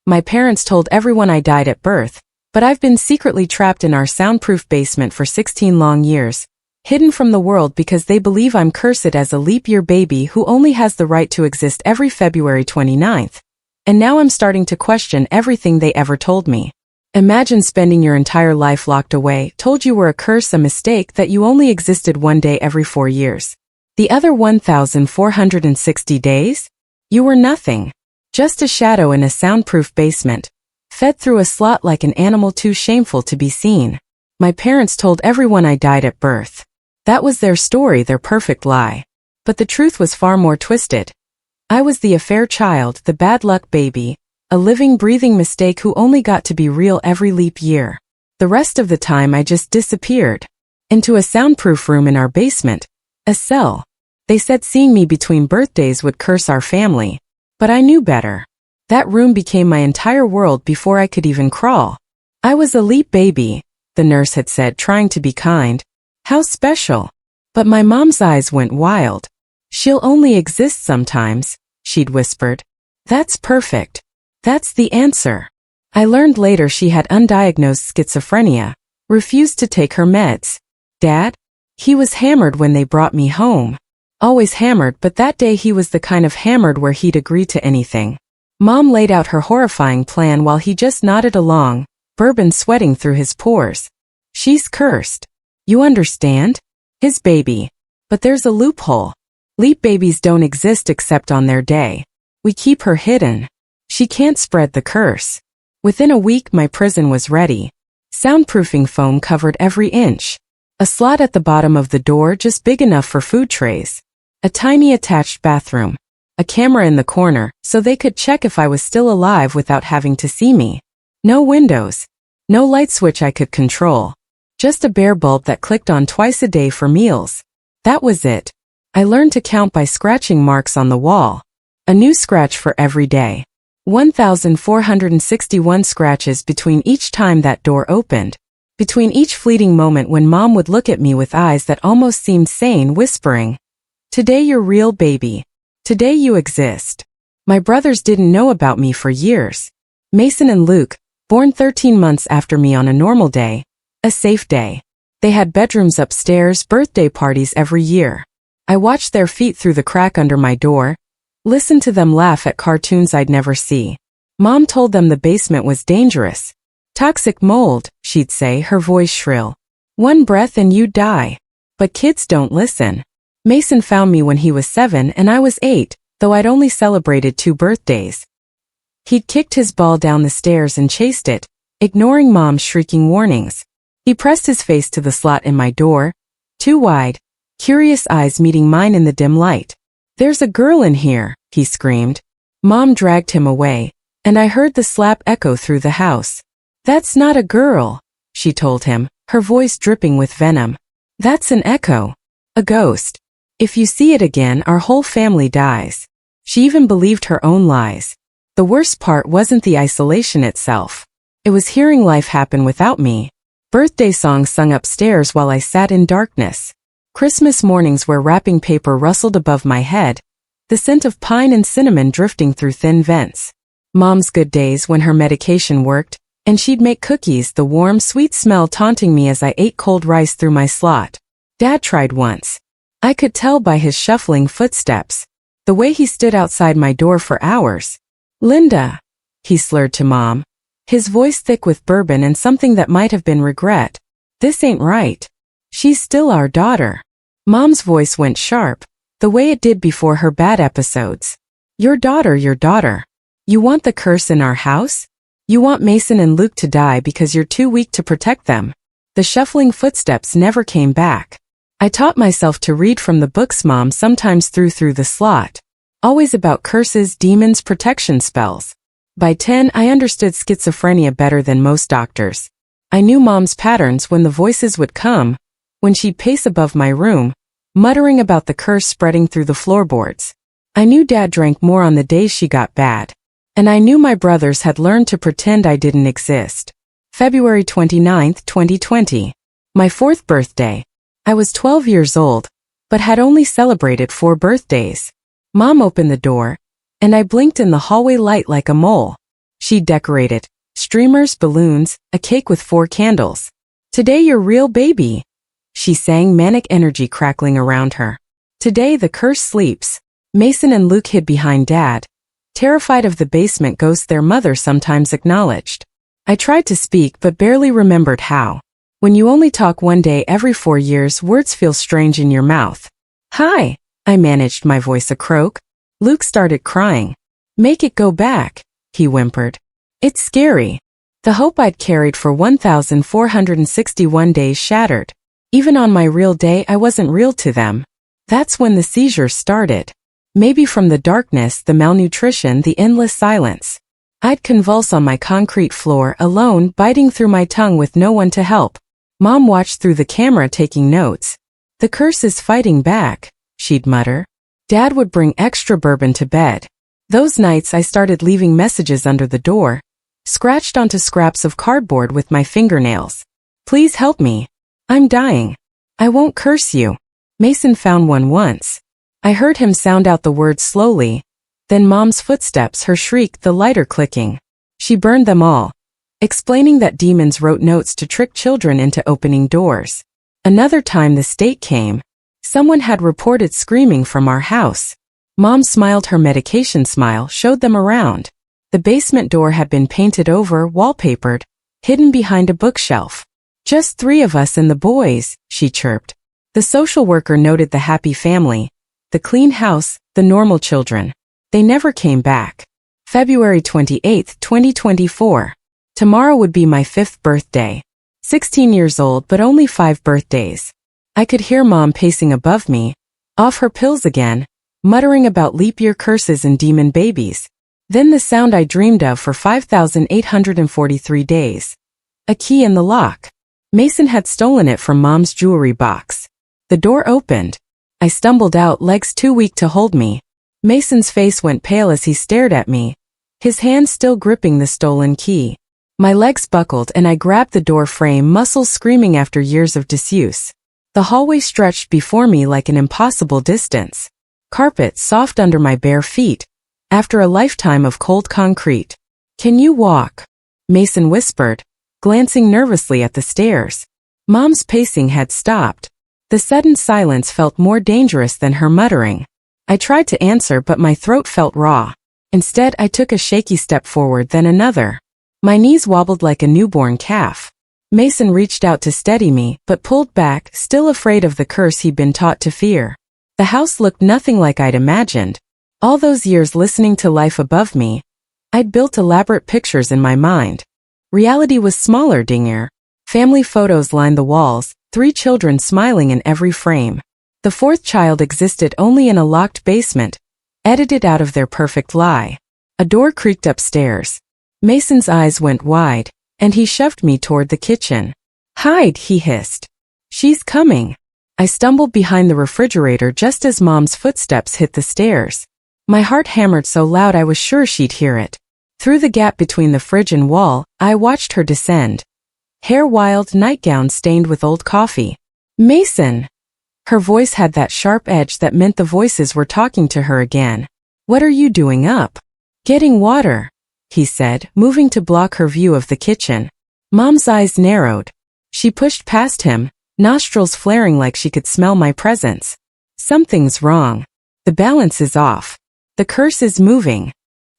My parents told everyone I died at birth, but I've been secretly trapped in our soundproof basement for 16 long years, hidden from the world because they believe I'm cursed as a leap year baby who only has the right to exist every February 29th. And now I'm starting to question everything they ever told me. Imagine spending your entire life locked away, told you were a curse, a mistake, that you only existed one day every 4 years. The other 1,460 days? You were nothing. Just a shadow in a soundproof basement, fed through a slot like an animal too shameful to be seen. My parents told everyone I died at birth. That was their story, their perfect lie. But the truth was far more twisted. I was the affair child, the bad luck baby, a living, breathing mistake who only got to be real every leap year. The rest of the time I just disappeared. Into a soundproof room in our basement. A cell. They said seeing me between birthdays would curse our family. But I knew better. That room became my entire world before I could even crawl. I was a leap baby, the nurse had said, trying to be kind. How special. But my mom's eyes went wild. She'll only exist sometimes, she'd whispered. That's perfect. That's the answer. I learned later she had undiagnosed schizophrenia, refused to take her meds. Dad? He was hammered when they brought me home. Always hammered, but that day he was the kind of hammered where he'd agree to anything. Mom laid out her horrifying plan while he just nodded along, bourbon sweating through his pores. She's cursed. You understand? His baby. But there's a loophole. Leap babies don't exist except on their day. We keep her hidden. She can't spread the curse. Within a week my prison was ready. Soundproofing foam covered every inch. A slot at the bottom of the door just big enough for food trays. A tiny attached bathroom. A camera in the corner, so they could check if I was still alive without having to see me. No windows. No light switch I could control. Just a bare bulb that clicked on twice a day for meals. That was it. I learned to count by scratching marks on the wall. A new scratch for every day. 1,461 scratches between each time that door opened. Between each fleeting moment when Mom would look at me with eyes that almost seemed sane, whispering, "Today you're real, baby. Today you exist." My brothers didn't know about me for years. Mason and Luke, born 13 months after me on a normal day, a safe day. They had bedrooms upstairs, birthday parties every year. I watched their feet through the crack under my door, listened to them laugh at cartoons I'd never see. Mom told them the basement was dangerous. Toxic mold, she'd say, her voice shrill. One breath and you'd die. But kids don't listen. Mason found me when he was 7 and I was 8, though I'd only celebrated 2 birthdays. He'd kicked his ball down the stairs and chased it, ignoring Mom's shrieking warnings. He pressed his face to the slot in my door, too wide, curious eyes meeting mine in the dim light. "There's a girl in here," he screamed. Mom dragged him away, and I heard the slap echo through the house. "That's not a girl," she told him, her voice dripping with venom. "That's an echo. A ghost. If you see it again, our whole family dies." She even believed her own lies. The worst part wasn't the isolation itself. It was hearing life happen without me. Birthday songs sung upstairs while I sat in darkness. Christmas mornings where wrapping paper rustled above my head, the scent of pine and cinnamon drifting through thin vents. Mom's good days when her medication worked, and she'd make cookies, the warm, sweet smell taunting me as I ate cold rice through my slot. Dad tried once. I could tell by his shuffling footsteps, the way he stood outside my door for hours. "Linda," he slurred to Mom, his voice thick with bourbon and something that might have been regret. "This ain't right. She's still our daughter." Mom's voice went sharp, the way it did before her bad episodes. Your daughter. You want the curse in our house? You want Mason and Luke to die because you're too weak to protect them." The shuffling footsteps never came back. I taught myself to read from the books Mom sometimes threw through the slot. Always about curses, demons, protection spells. By 10, I understood schizophrenia better than most doctors. I knew Mom's patterns when the voices would come, when she'd pace above my room, muttering about the curse spreading through the floorboards. I knew Dad drank more on the days she got bad. And I knew my brothers had learned to pretend I didn't exist. February 29, 2020. My 4th birthday. I was 12 years old, but had only celebrated 4 birthdays. Mom opened the door, and I blinked in the hallway light like a mole. She'd decorated streamers, balloons, a cake with 4 candles. Today your real baby, she sang, manic energy crackling around her. Today the curse sleeps. Mason and Luke hid behind Dad, terrified of the basement ghosts their mother sometimes acknowledged. I tried to speak but barely remembered how. When you only talk one day every 4 years, words feel strange in your mouth. Hi, I managed, my voice a croak. Luke started crying. Make it go back, he whimpered. It's scary. The hope I'd carried for 1,461 days shattered. Even on my real day, I wasn't real to them. That's when the seizures started. Maybe from the darkness, the malnutrition, the endless silence. I'd convulse on my concrete floor, alone, biting through my tongue with no one to help. Mom watched through the camera taking notes. The curse is fighting back, she'd mutter. Dad would bring extra bourbon to bed. Those nights I started leaving messages under the door, scratched onto scraps of cardboard with my fingernails. Please help me. I'm dying. I won't curse you. Mason found one once. I heard him sound out the words slowly. Then Mom's footsteps, her shriek, the lighter clicking. She burned them all, explaining that demons wrote notes to trick children into opening doors. Another time the state came. Someone had reported screaming from our house. Mom smiled her medication smile, showed them around. The basement door had been painted over, wallpapered, hidden behind a bookshelf. Just 3 of us and the boys, she chirped. The social worker noted the happy family, the clean house, the normal children. They never came back. February 28, 2024. Tomorrow would be my 5th birthday. 16 years old, but only 5 birthdays. I could hear Mom pacing above me, off her pills again, muttering about leap year curses and demon babies. Then the sound I dreamed of for 5,843 days. A key in the lock. Mason had stolen it from Mom's jewelry box. The door opened. I stumbled out, legs too weak to hold me. Mason's face went pale as he stared at me, his hand still gripping the stolen key. My legs buckled and I grabbed the door frame, muscles screaming after years of disuse. The hallway stretched before me like an impossible distance. Carpet soft under my bare feet, after a lifetime of cold concrete. Can you walk? Mason whispered, glancing nervously at the stairs. Mom's pacing had stopped. The sudden silence felt more dangerous than her muttering. I tried to answer, but my throat felt raw. Instead, I took a shaky step forward, then another. My knees wobbled like a newborn calf. Mason reached out to steady me, but pulled back, still afraid of the curse he'd been taught to fear. The house looked nothing like I'd imagined. All those years listening to life above me, I'd built elaborate pictures in my mind. Reality was smaller, dingier. Family photos lined the walls, 3 children smiling in every frame. The 4th child existed only in a locked basement, edited out of their perfect lie. A door creaked upstairs. Mason's eyes went wide, and he shoved me toward the kitchen. Hide, he hissed. She's coming. I stumbled behind the refrigerator just as Mom's footsteps hit the stairs. My heart hammered so loud I was sure she'd hear it. Through the gap between the fridge and wall, I watched her descend. Hair wild, nightgown stained with old coffee. Mason! Her voice had that sharp edge that meant the voices were talking to her again. What are you doing up? Getting water, he said, moving to block her view of the kitchen. Mom's eyes narrowed. She pushed past him, nostrils flaring like she could smell my presence. Something's wrong. The balance is off. The curse is moving.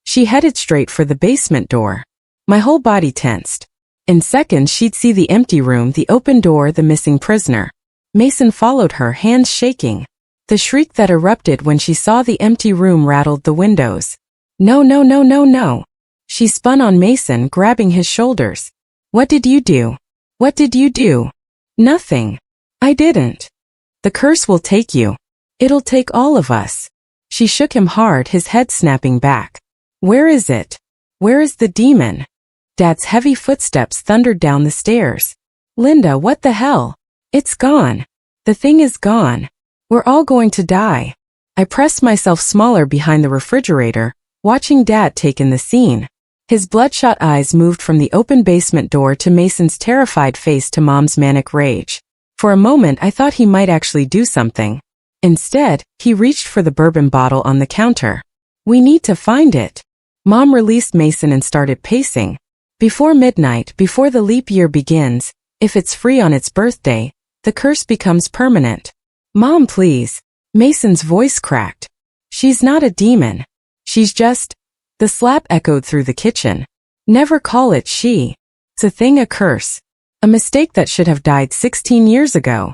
She headed straight for the basement door. My whole body tensed. In seconds she'd see the empty room, the open door, the missing prisoner. Mason followed her, hands shaking. The shriek that erupted when she saw the empty room rattled the windows. No, no, no, no, no. She spun on Mason, grabbing his shoulders. What did you do? What did you do? Nothing. I didn't. The curse will take you. It'll take all of us. She shook him hard, his head snapping back. Where is it? Where is the demon? Dad's heavy footsteps thundered down the stairs. Linda, what the hell? It's gone. The thing is gone. We're all going to die. I pressed myself smaller behind the refrigerator, watching Dad take in the scene. His bloodshot eyes moved from the open basement door to Mason's terrified face to Mom's manic rage. For a moment I thought he might actually do something. Instead, he reached for the bourbon bottle on the counter. We need to find it. Mom released Mason and started pacing. Before midnight, before the leap year begins, if it's free on its birthday, the curse becomes permanent. Mom, please. Mason's voice cracked. She's not a demon. She's just... The slap echoed through the kitchen. Never call it she. It's a thing, a curse. A mistake that should have died 16 years ago.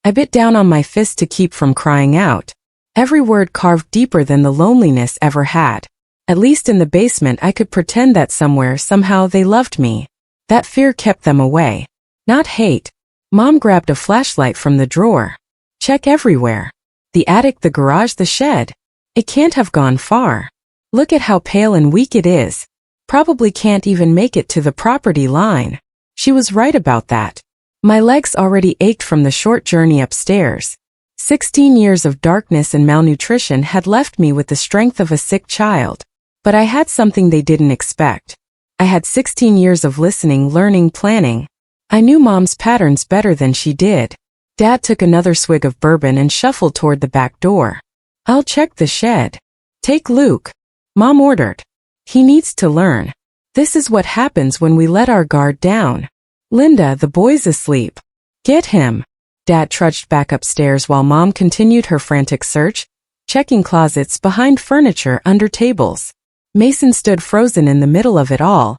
I bit down on my fist to keep from crying out. Every word carved deeper than the loneliness ever had. At least in the basement I could pretend that somewhere, somehow they loved me. That fear kept them away. Not hate. Mom grabbed a flashlight from the drawer. Check everywhere. The attic, the garage, the shed. It can't have gone far. Look at how pale and weak it is. Probably can't even make it to the property line. She was right about that. My legs already ached from the short journey upstairs. 16 years of darkness and malnutrition had left me with the strength of a sick child. But I had something they didn't expect. I had 16 years of listening, learning, planning. I knew Mom's patterns better than she did. Dad took another swig of bourbon and shuffled toward the back door. I'll check the shed. Take Luke. Mom ordered. He needs to learn. This is what happens when we let our guard down. Linda, the boy's asleep. Get him. Dad trudged back upstairs while Mom continued her frantic search, checking closets, behind furniture, under tables. Mason stood frozen in the middle of it all,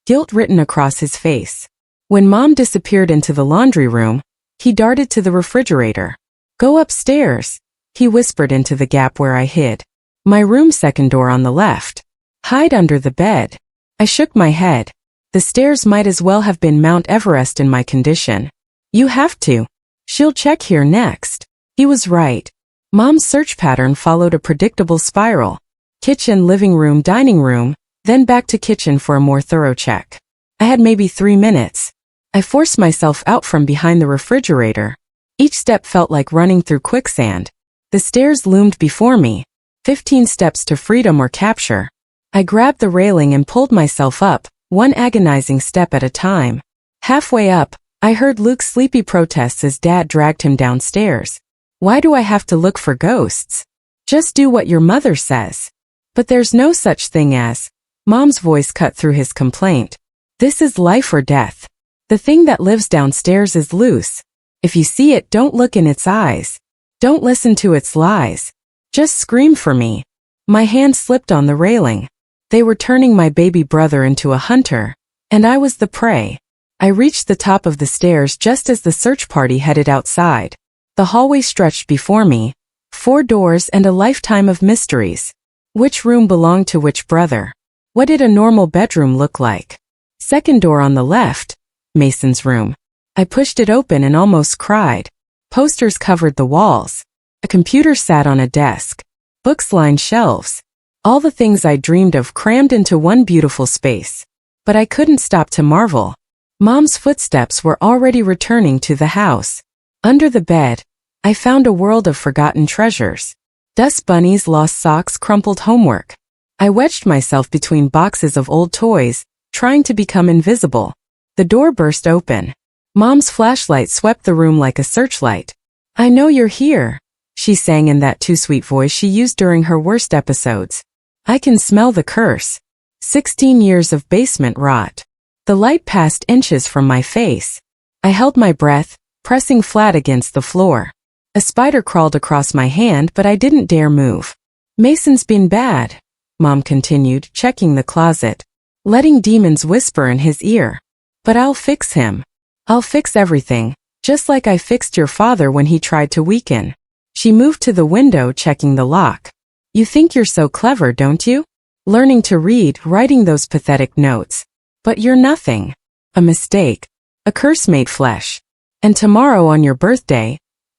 guilt written across his face. When Mom disappeared into the laundry room, he darted to the refrigerator. Go upstairs, he whispered into the gap where I hid. My room, second door on the left. Hide under the bed. I shook my head. The stairs might as well have been Mount Everest in my condition. You have to. She'll check here next. He was right. Mom's search pattern followed a predictable spiral. Kitchen, living room, dining room, then back to kitchen for a more thorough check. I had maybe 3 minutes. I forced myself out from behind the refrigerator. Each step felt like running through quicksand. The stairs loomed before me. 15 steps to freedom or capture. I grabbed the railing and pulled myself up, one agonizing step at a time. Halfway up, I heard Luke's sleepy protests as Dad dragged him downstairs. Why do I have to look for ghosts? Just do what your mother says. But there's no such thing as... Mom's voice cut through his complaint. This is life or death. The thing that lives downstairs is loose. If you see it, don't look in its eyes. Don't listen to its lies. Just scream for me. My hand slipped on the railing. They were turning my baby brother into a hunter, and I was the prey. I reached the top of the stairs just as the search party headed outside. The hallway stretched before me, 4 doors and a lifetime of mysteries. Which room belonged to which brother? What did a normal bedroom look like? Second door on the left, Mason's room. I pushed it open and almost cried. Posters covered the walls. A computer sat on a desk. Books lined shelves. All the things I dreamed of crammed into one beautiful space. But I couldn't stop to marvel. Mom's footsteps were already returning to the house. Under the bed, I found a world of forgotten treasures. Dust bunnies, lost socks, crumpled homework. I wedged myself between boxes of old toys, trying to become invisible. The door burst open. Mom's flashlight swept the room like a searchlight. I know you're here, she sang in that too-sweet voice she used during her worst episodes. I can smell the curse. 16 years of basement rot. The light passed inches from my face. I held my breath, pressing flat against the floor. A spider crawled across my hand, but I didn't dare move. Mason's been bad, Mom continued, checking the closet, letting demons whisper in his ear. But I'll fix him. I'll fix everything, just like I fixed your father when he tried to weaken. She moved to the window, checking the lock. You think you're so clever, don't you? Learning to read, writing those pathetic notes. But you're nothing. A mistake. A curse made flesh. And tomorrow on your birthday,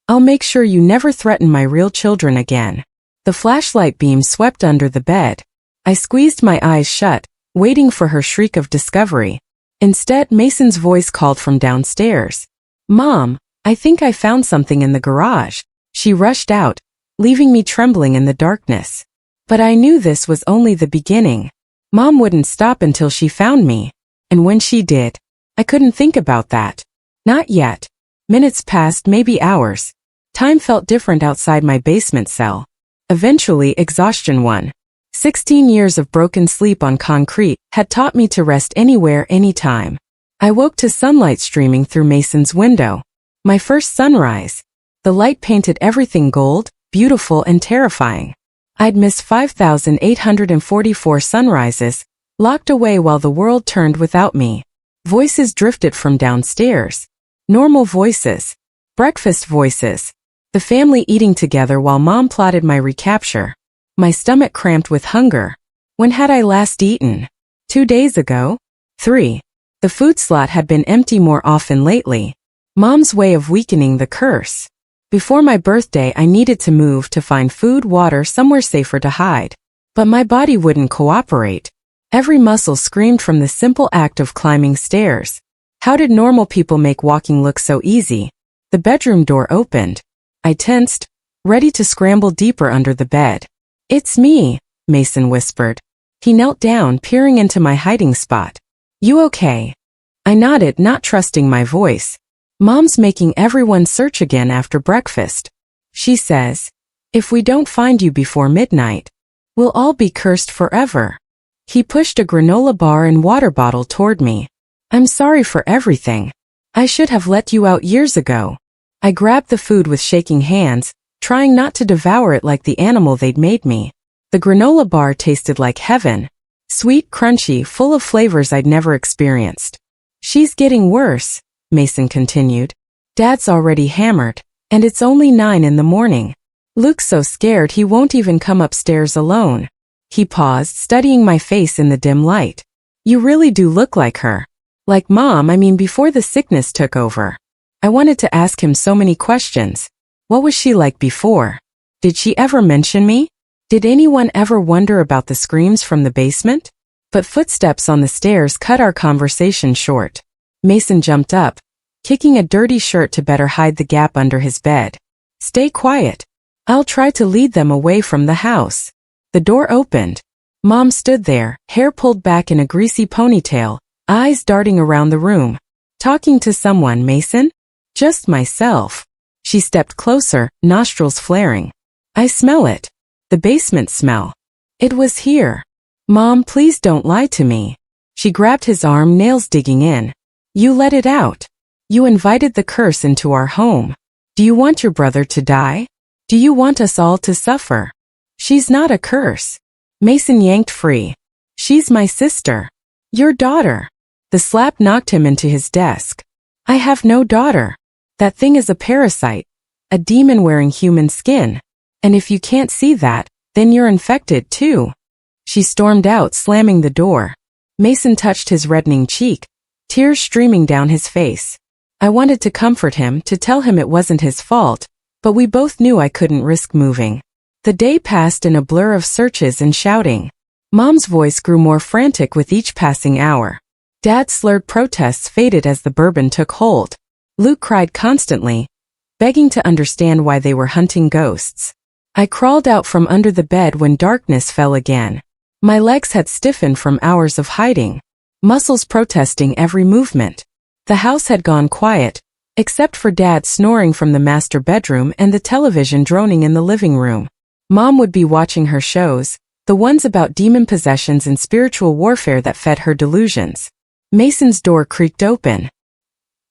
I'll make sure you never threaten my real children again. The flashlight beam swept under the bed. I squeezed my eyes shut, waiting for her shriek of discovery. Instead, Mason's voice called from downstairs. Mom, I think I found something in the garage. She rushed out, leaving me trembling in the darkness. But I knew this was only the beginning. Mom wouldn't stop until she found me. And when she did, I couldn't think about that. Not yet. Minutes passed, maybe hours. Time felt different outside my basement cell. Eventually, exhaustion won. 16 years of broken sleep on concrete had taught me to rest anywhere, anytime. I woke to sunlight streaming through Mason's window. My first sunrise. The light painted everything gold, beautiful and terrifying. I'd missed 5,844 sunrises, locked away while the world turned without me. Voices drifted from downstairs. Normal voices. Breakfast voices. The family eating together while Mom plotted my recapture. My stomach cramped with hunger. When had I last eaten? 2 days ago? 3. The food slot had been empty more often lately. Mom's way of weakening the curse. Before my birthday, I needed to move to find food, water, somewhere safer to hide. But my body wouldn't cooperate. Every muscle screamed from the simple act of climbing stairs. How did normal people make walking look so easy? The bedroom door opened. I tensed, ready to scramble deeper under the bed. "It's me," Mason whispered. He knelt down, peering into my hiding spot. "You okay?" I nodded, not trusting my voice. "Mom's making everyone search again after breakfast. She says, if we don't find you before midnight, we'll all be cursed forever." He pushed a granola bar and water bottle toward me. "I'm sorry for everything. I should have let you out years ago." I grabbed the food with shaking hands, trying not to devour it like the animal they'd made me. The granola bar tasted like heaven. Sweet, crunchy, full of flavors I'd never experienced. "She's getting worse," Mason continued. "Dad's already hammered, and it's only 9 in the morning. Luke's so scared he won't even come upstairs alone." He paused, studying my face in the dim light. "You really do look like her. Like Mom, I mean before the sickness took over." I wanted to ask him so many questions. What was she like before? Did she ever mention me? Did anyone ever wonder about the screams from the basement? But footsteps on the stairs cut our conversation short. Mason jumped up, kicking a dirty shirt to better hide the gap under his bed. "Stay quiet. I'll try to lead them away from the house." The door opened. Mom stood there, hair pulled back in a greasy ponytail, eyes darting around the room. "Talking to someone, Mason?" "Just myself." She stepped closer, nostrils flaring. "I smell it. The basement smell. It was here." "Mom, please don't lie to me." She grabbed his arm, nails digging in. "You let it out. You invited the curse into our home. Do you want your brother to die? Do you want us all to suffer?" "She's not a curse." Mason yanked free. "She's my sister. Your daughter." The slap knocked him into his desk. "I have no daughter. That thing is a parasite, a demon wearing human skin. And if you can't see that, then you're infected too." She stormed out, slamming the door. Mason touched his reddening cheek, tears streaming down his face. I wanted to comfort him, to tell him it wasn't his fault, but we both knew I couldn't risk moving. The day passed in a blur of searches and shouting. Mom's voice grew more frantic with each passing hour. Dad's slurred protests faded as the bourbon took hold. Luke cried constantly, begging to understand why they were hunting ghosts. I crawled out from under the bed when darkness fell again. My legs had stiffened from hours of hiding, muscles protesting every movement. The house had gone quiet, except for Dad snoring from the master bedroom and the television droning in the living room. Mom would be watching her shows, the ones about demon possessions and spiritual warfare that fed her delusions. Mason's door creaked open.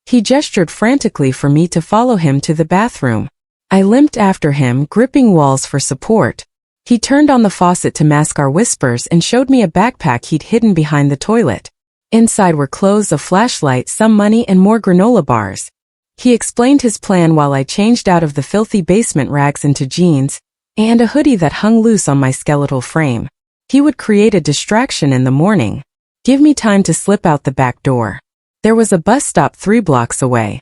He gestured frantically for me to follow him to the bathroom. I limped after him, gripping walls for support. He turned on the faucet to mask our whispers and showed me a backpack he'd hidden behind the toilet. Inside were clothes, a flashlight, some money, and more granola bars. He explained his plan while I changed out of the filthy basement rags into jeans and a hoodie that hung loose on my skeletal frame. He would create a distraction in the morning. Give me time to slip out the back door. There was a bus stop 3 blocks away.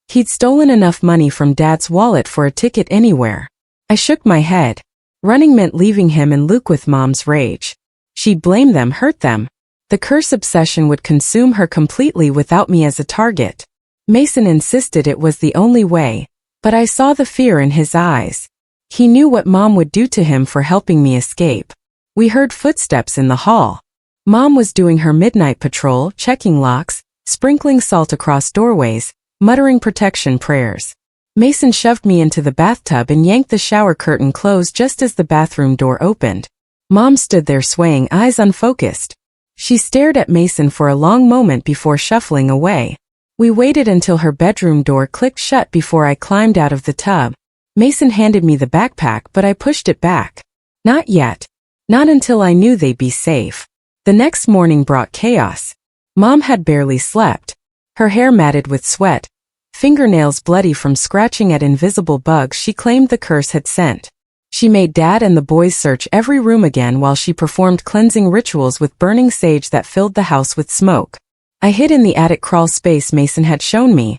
He'd stolen enough money from Dad's wallet for a ticket anywhere. I shook my head. Running meant leaving him and Luke with Mom's rage. She'd blame them, hurt them. The curse obsession would consume her completely without me as a target. Mason insisted it was the only way, but I saw the fear in his eyes. He knew what Mom would do to him for helping me escape. We heard footsteps in the hall. Mom was doing her midnight patrol, checking locks, sprinkling salt across doorways, muttering protection prayers. Mason shoved me into the bathtub and yanked the shower curtain closed just as the bathroom door opened. Mom stood there swaying, eyes unfocused. She stared at Mason for a long moment before shuffling away. We waited until her bedroom door clicked shut before I climbed out of the tub. Mason handed me the backpack, but I pushed it back. Not yet. Not until I knew they'd be safe. The next morning brought chaos. Mom had barely slept. Her hair matted with sweat, fingernails bloody from scratching at invisible bugs she claimed the curse had sent. She made Dad and the boys search every room again while she performed cleansing rituals with burning sage that filled the house with smoke. I hid in the attic crawl space Mason had shown me,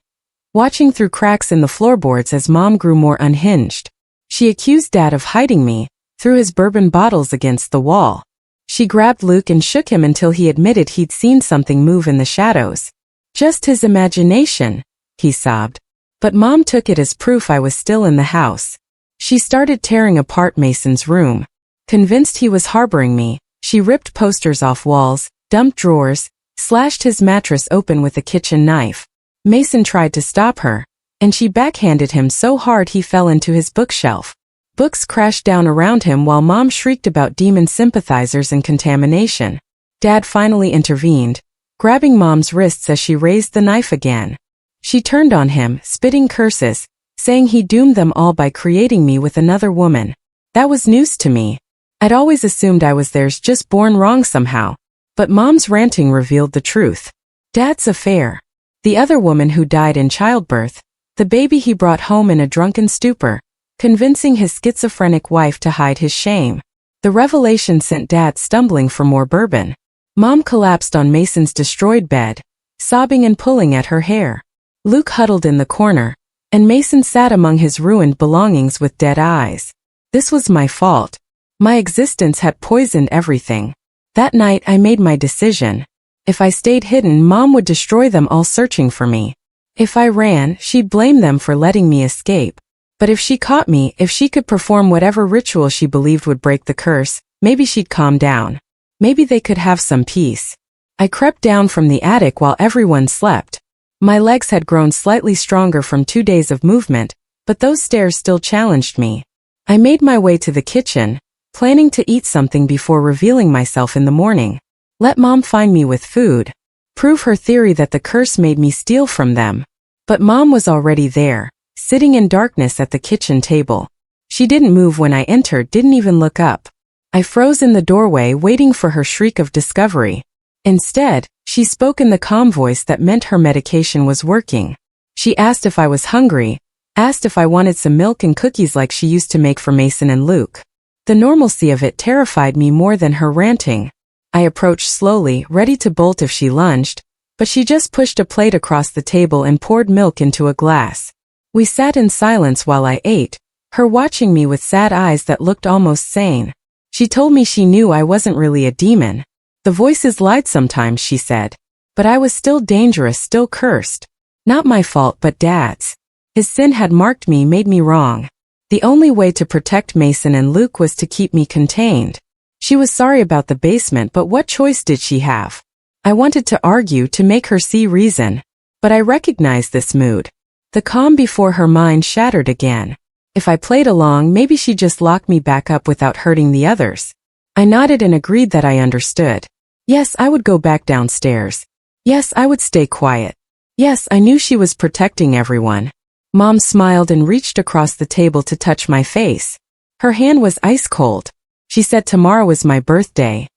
watching through cracks in the floorboards as Mom grew more unhinged. She accused Dad of hiding me, threw his bourbon bottles against the wall. She grabbed Luke and shook him until he admitted he'd seen something move in the shadows. Just his imagination, he sobbed. But Mom took it as proof I was still in the house. She started tearing apart Mason's room. Convinced he was harboring me, she ripped posters off walls, dumped drawers, slashed his mattress open with a kitchen knife. Mason tried to stop her, and she backhanded him so hard he fell into his bookshelf. Books crashed down around him while Mom shrieked about demon sympathizers and contamination. Dad finally intervened, grabbing Mom's wrists as she raised the knife again. She turned on him, spitting curses, saying he doomed them all by creating me with another woman. That was news to me. I'd always assumed I was theirs, just born wrong somehow. But Mom's ranting revealed the truth. Dad's affair. The other woman who died in childbirth. The baby he brought home in a drunken stupor, convincing his schizophrenic wife to hide his shame. The revelation sent Dad stumbling for more bourbon. Mom collapsed on Mason's destroyed bed, sobbing and pulling at her hair. Luke huddled in the corner, and Mason sat among his ruined belongings with dead eyes. This was my fault. My existence had poisoned everything. That night I made my decision. If I stayed hidden, Mom would destroy them all searching for me. If I ran, she'd blame them for letting me escape. But if she caught me, if she could perform whatever ritual she believed would break the curse, maybe she'd calm down. Maybe they could have some peace. I crept down from the attic while everyone slept. My legs had grown slightly stronger from 2 days of movement, but those stairs still challenged me. I made my way to the kitchen, planning to eat something before revealing myself in the morning. Let Mom find me with food. Prove her theory that the curse made me steal from them. But Mom was already there, sitting in darkness at the kitchen table. She didn't move when I entered, didn't even look up. I froze in the doorway waiting for her shriek of discovery. Instead, she spoke in the calm voice that meant her medication was working. She asked if I was hungry, asked if I wanted some milk and cookies like she used to make for Mason and Luke. The normalcy of it terrified me more than her ranting. I approached slowly, ready to bolt if she lunged, but she just pushed a plate across the table and poured milk into a glass. We sat in silence while I ate, her watching me with sad eyes that looked almost sane. She told me she knew I wasn't really a demon. The voices lied sometimes, she said. But I was still dangerous, still cursed. Not my fault, but Dad's. His sin had marked me, made me wrong. The only way to protect Mason and Luke was to keep me contained. She was sorry about the basement, but what choice did she have? I wanted to argue, to make her see reason. But I recognized this mood. The calm before her mind shattered again. If I played along, maybe she'd just lock me back up without hurting the others. I nodded and agreed that I understood. Yes, I would go back downstairs. Yes, I would stay quiet. Yes, I knew she was protecting everyone. Mom smiled and reached across the table to touch my face. Her hand was ice cold. She said tomorrow was my birthday.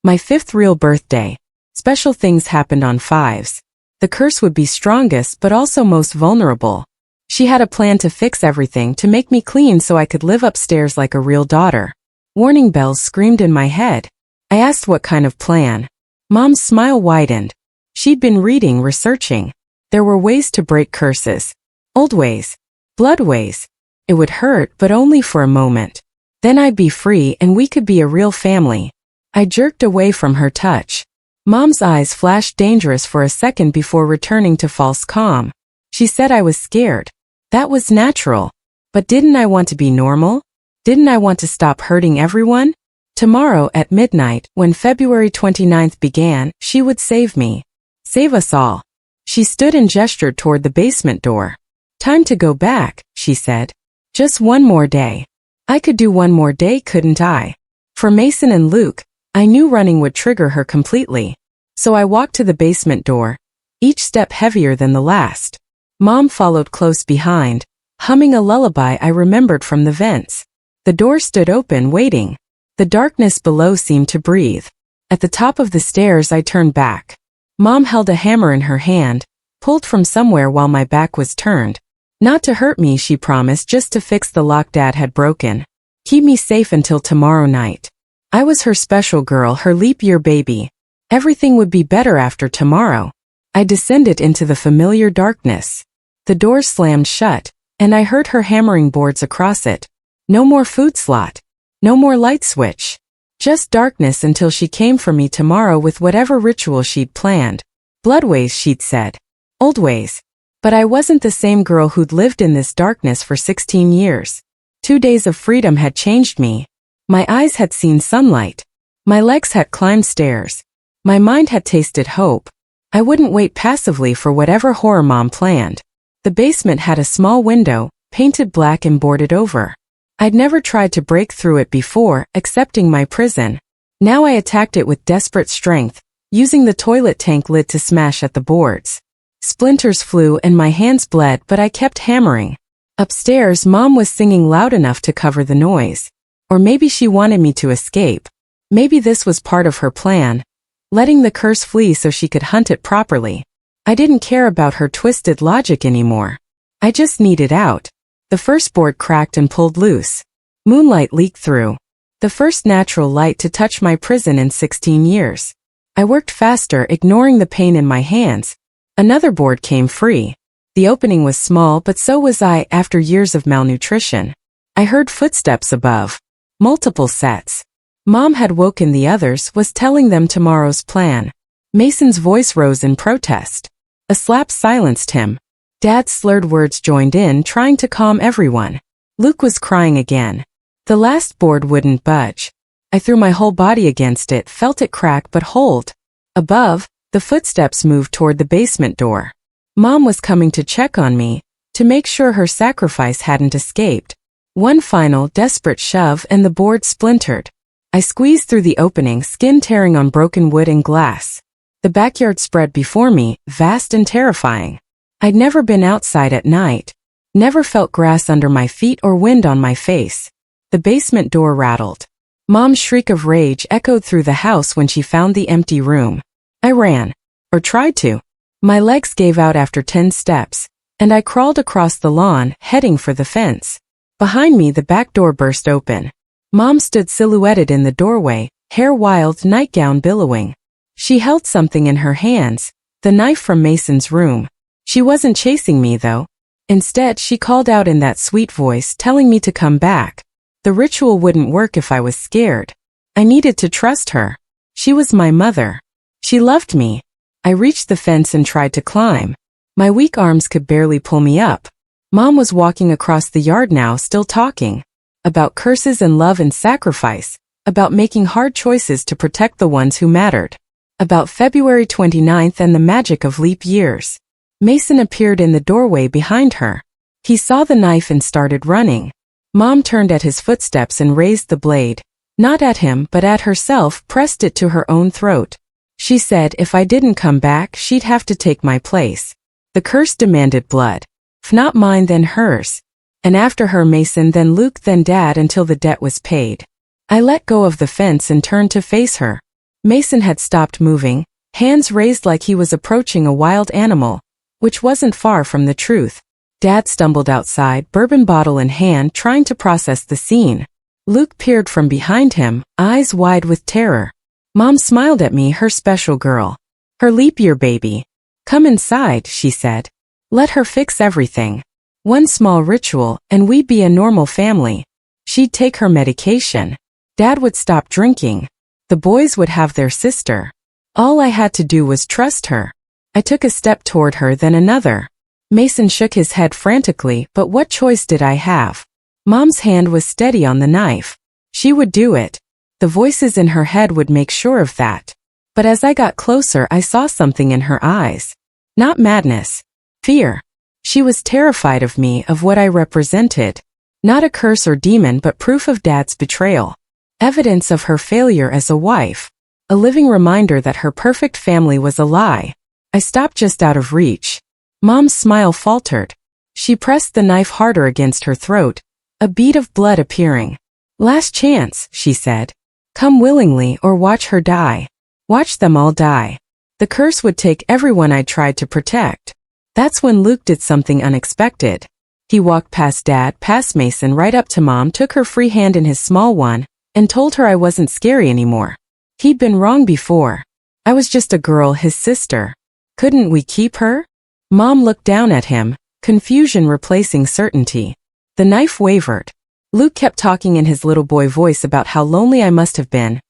My 5th real birthday. Special things happened on 5s. The curse would be strongest but also most vulnerable. She had a plan to fix everything, to make me clean so I could live upstairs like a real daughter. Warning bells screamed in my head. I asked what kind of plan. Mom's smile widened. She'd been reading, researching. There were ways to break curses. Old ways. Blood ways. It would hurt, but only for a moment. Then I'd be free and we could be a real family. I jerked away from her touch. Mom's eyes flashed dangerous for a second before returning to false calm. She said I was scared. That was natural. But didn't I want to be normal? Didn't I want to stop hurting everyone? Tomorrow at midnight, when February 29th began, she would save me. Save us all. She stood and gestured toward the basement door. Time to go back, she said. Just one more day. I could do one more day, couldn't I? For Mason and Luke, I knew running would trigger her completely. So I walked to the basement door, each step heavier than the last. Mom followed close behind, humming a lullaby I remembered from the vents. The door stood open, waiting. The darkness below seemed to breathe. At the top of the stairs I turned back. Mom held a hammer in her hand, pulled from somewhere while my back was turned. Not to hurt me, she promised, just to fix the lock Dad had broken. Keep me safe until tomorrow night. I was her special girl, her leap year baby. Everything would be better after tomorrow. I descended into the familiar darkness. The door slammed shut, and I heard her hammering boards across it. No more food slot. No more light switch. Just darkness until she came for me tomorrow with whatever ritual she'd planned. Blood ways, she'd said. Old ways. But I wasn't the same girl who'd lived in this darkness for 16 years. 2 days of freedom had changed me. My eyes had seen sunlight. My legs had climbed stairs. My mind had tasted hope. I wouldn't wait passively for whatever horror Mom planned. The basement had a small window, painted black and boarded over. I'd never tried to break through it before, accepting my prison. Now I attacked it with desperate strength, using the toilet tank lid to smash at the boards. Splinters flew and my hands bled, but I kept hammering. Upstairs, Mom was singing loud enough to cover the noise. Or maybe she wanted me to escape. Maybe this was part of her plan, letting the curse flee so she could hunt it properly. I didn't care about her twisted logic anymore. I just needed out. The first board cracked and pulled loose. Moonlight leaked through. The first natural light to touch my prison in 16 years. I worked faster, ignoring the pain in my hands. Another board came free. The opening was small, but so was I after years of malnutrition. I heard footsteps above. Multiple sets. Mom had woken the others, was telling them tomorrow's plan. Mason's voice rose in protest. A slap silenced him. Dad's slurred words joined in, trying to calm everyone. Luke was crying again. The last board wouldn't budge. I threw my whole body against it, felt it crack but hold. Above, the footsteps moved toward the basement door. Mom was coming to check on me, to make sure her sacrifice hadn't escaped. One final, desperate shove and the board splintered. I squeezed through the opening, skin tearing on broken wood and glass. The backyard spread before me, vast and terrifying. I'd never been outside at night. Never felt grass under my feet or wind on my face. The basement door rattled. Mom's shriek of rage echoed through the house when she found the empty room. I ran. Or tried to. My legs gave out after 10 steps, and I crawled across the lawn, heading for the fence. Behind me, the back door burst open. Mom stood silhouetted in the doorway, hair wild, nightgown billowing. She held something in her hands, the knife from Mason's room. She wasn't chasing me, though. Instead, she called out in that sweet voice, telling me to come back. The ritual wouldn't work if I was scared. I needed to trust her. She was my mother. She loved me. I reached the fence and tried to climb. My weak arms could barely pull me up. Mom was walking across the yard now, still talking. About curses and love and sacrifice. About making hard choices to protect the ones who mattered. About February 29th and the magic of leap years. Mason appeared in the doorway behind her. He saw the knife and started running. Mom turned at his footsteps and raised the blade. Not at him, but at herself, pressed it to her own throat. She said if I didn't come back, she'd have to take my place. The curse demanded blood. If not mine, then hers. And after her, Mason, then Luke, then Dad, until the debt was paid. I let go of the fence and turned to face her. Mason had stopped moving, hands raised like he was approaching a wild animal. Which wasn't far from the truth. Dad stumbled outside, bourbon bottle in hand, trying to process the scene. Luke peered from behind him, eyes wide with terror. Mom smiled at me, her special girl. Her leap year baby. Come inside, she said. Let her fix everything. One small ritual, and we'd be a normal family. She'd take her medication. Dad would stop drinking. The boys would have their sister. All I had to do was trust her. I took a step toward her, then another. Mason shook his head frantically, but what choice did I have? Mom's hand was steady on the knife. She would do it. The voices in her head would make sure of that. But as I got closer, I saw something in her eyes. Not madness. Fear. She was terrified of me, of what I represented. Not a curse or demon, but proof of Dad's betrayal. Evidence of her failure as a wife. A living reminder that her perfect family was a lie. I stopped just out of reach. Mom's smile faltered. She pressed the knife harder against her throat, a bead of blood appearing. Last chance, she said. Come willingly or watch her die. Watch them all die. The curse would take everyone I tried to protect. That's when Luke did something unexpected. He walked past Dad, past Mason, right up to Mom, took her free hand in his small one, and told her I wasn't scary anymore. He'd been wrong before. I was just a girl, his sister. Couldn't we keep her? Mom looked down at him, confusion replacing certainty. The knife wavered. Luke kept talking in his little boy voice about how lonely I must have been,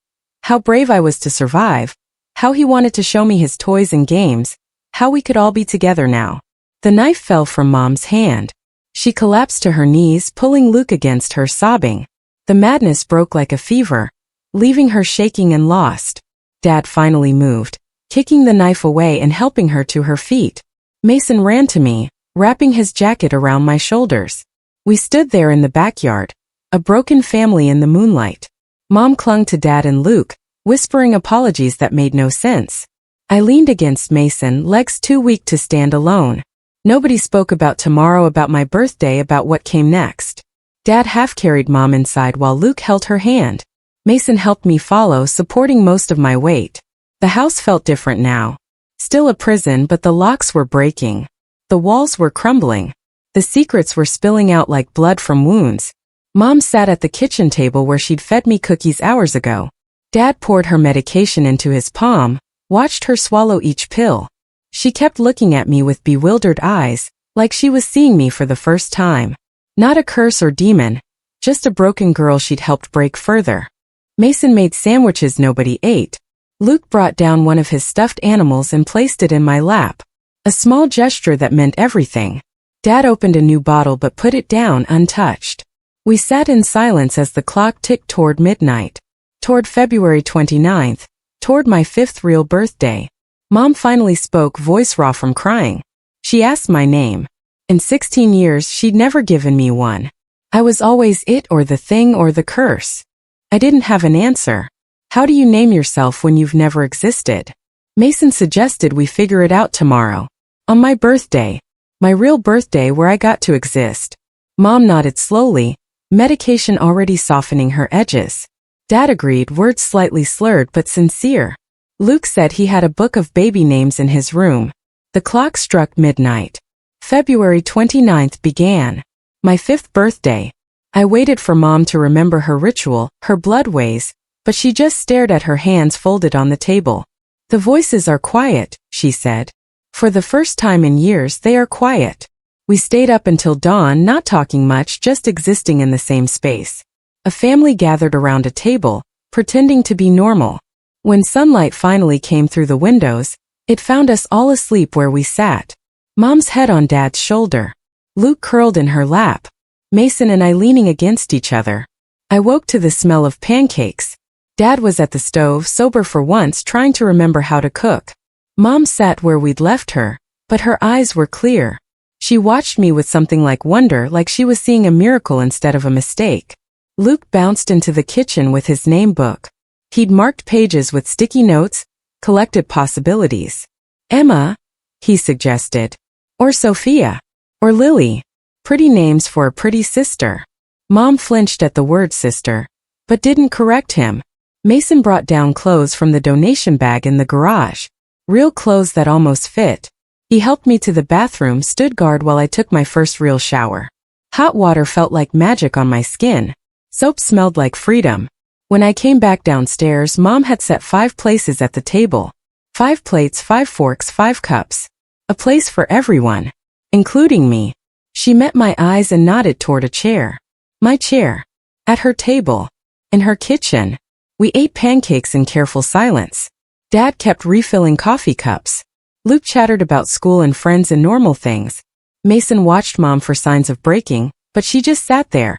how brave I was to survive, how he wanted to show me his toys and games, how we could all be together now. The knife fell from Mom's hand. She collapsed to her knees, pulling Luke against her, sobbing. The madness broke like a fever, leaving her shaking and lost. Dad finally moved, kicking the knife away and helping her to her feet. Mason ran to me, wrapping his jacket around my shoulders. We stood there in the backyard, a broken family in the moonlight. Mom clung to Dad and Luke, whispering apologies that made no sense. I leaned against Mason, legs too weak to stand alone. Nobody spoke about tomorrow, about my birthday, about what came next. Dad half-carried Mom inside while Luke held her hand. Mason helped me follow, supporting most of my weight. The house felt different now. Still a prison, but the locks were breaking. The walls were crumbling. The secrets were spilling out like blood from wounds. Mom sat at the kitchen table where she'd fed me cookies hours ago. Dad poured her medication into his palm, watched her swallow each pill. She kept looking at me with bewildered eyes, like she was seeing me for the first time. Not a curse or demon, just a broken girl she'd helped break further. Mason made sandwiches nobody ate. Luke brought down one of his stuffed animals and placed it in my lap. A small gesture that meant everything. Dad opened a new bottle but put it down untouched. We sat in silence as the clock ticked toward midnight. Toward February 29th. Toward my 5th real birthday. Mom finally spoke, voice raw from crying. She asked my name. In 16 years she'd never given me one. I was always it or the thing or the curse. I didn't have an answer. How do you name yourself when you've never existed? Mason suggested we figure it out tomorrow. On my birthday. My real birthday where I got to exist. Mom nodded slowly, medication already softening her edges. Dad agreed, words slightly slurred but sincere. Luke said he had a book of baby names in his room. The clock struck midnight. February 29th began. My 5th birthday. I waited for Mom to remember her ritual, her blood ways, but she just stared at her hands folded on the table. The voices are quiet, she said. For the first time in years they are quiet. We stayed up until dawn, not talking much, just existing in the same space. A family gathered around a table, pretending to be normal. When sunlight finally came through the windows, it found us all asleep where we sat. Mom's head on Dad's shoulder. Luke curled in her lap. Mason and I leaning against each other. I woke to the smell of pancakes. Dad was at the stove, sober for once, trying to remember how to cook. Mom sat where we'd left her, but her eyes were clear. She watched me with something like wonder, like she was seeing a miracle instead of a mistake. Luke bounced into the kitchen with his name book. He'd marked pages with sticky notes, collected possibilities. Emma, he suggested. Or Sophia. Or Lily. Pretty names for a pretty sister. Mom flinched at the word sister, but didn't correct him. Mason brought down clothes from the donation bag in the garage. Real clothes that almost fit. He helped me to the bathroom, stood guard while I took my first real shower. Hot water felt like magic on my skin. Soap smelled like freedom. When I came back downstairs, Mom had set 5 places at the table. 5 plates, 5 forks, 5 cups. A place for everyone. Including me. She met my eyes and nodded toward a chair. My chair. At her table. In her kitchen. We ate pancakes in careful silence. Dad kept refilling coffee cups. Luke chattered about school and friends and normal things. Mason watched Mom for signs of breaking, but she just sat there,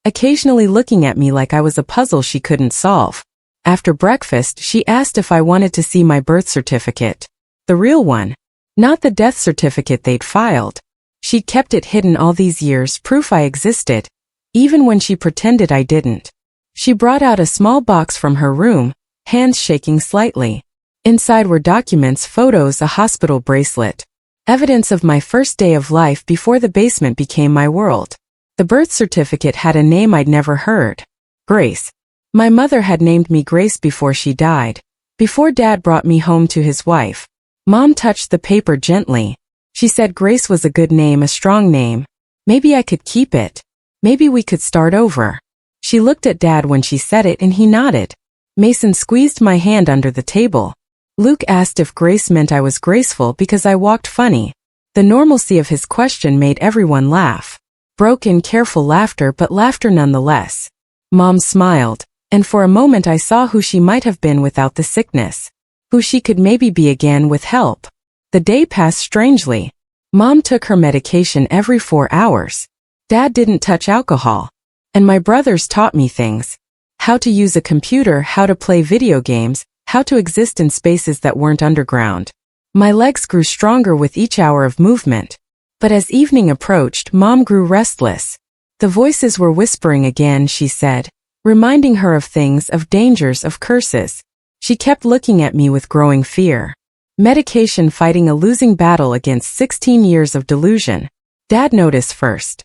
occasionally looking at me like I was a puzzle she couldn't solve. After breakfast, she asked if I wanted to see my birth certificate. The real one. Not the death certificate they'd filed. She'd kept it hidden all these years, proof I existed, even when she pretended I didn't. She brought out a small box from her room, hands shaking slightly. Inside were documents, photos, a hospital bracelet. Evidence of my first day of life before the basement became my world. The birth certificate had a name I'd never heard. Grace. My mother had named me Grace before she died. Before Dad brought me home to his wife. Mom touched the paper gently. She said Grace was a good name, a strong name. Maybe I could keep it. Maybe we could start over. She looked at Dad when she said it and he nodded. Mason squeezed my hand under the table. Luke asked if Grace meant I was graceful because I walked funny. The normalcy of his question made everyone laugh. Broken, careful laughter, but laughter nonetheless. Mom smiled, and for a moment I saw who she might have been without the sickness. Who she could maybe be again with help. The day passed strangely. Mom took her medication every 4 hours. Dad didn't touch alcohol. And my brothers taught me things. How to use a computer, how to play video games, how to exist in spaces that weren't underground. My legs grew stronger with each hour of movement. But as evening approached, Mom grew restless. The voices were whispering again, she said, reminding her of things, of dangers, of curses. She kept looking at me with growing fear. Medication fighting a losing battle against 16 years of delusion. Dad noticed first.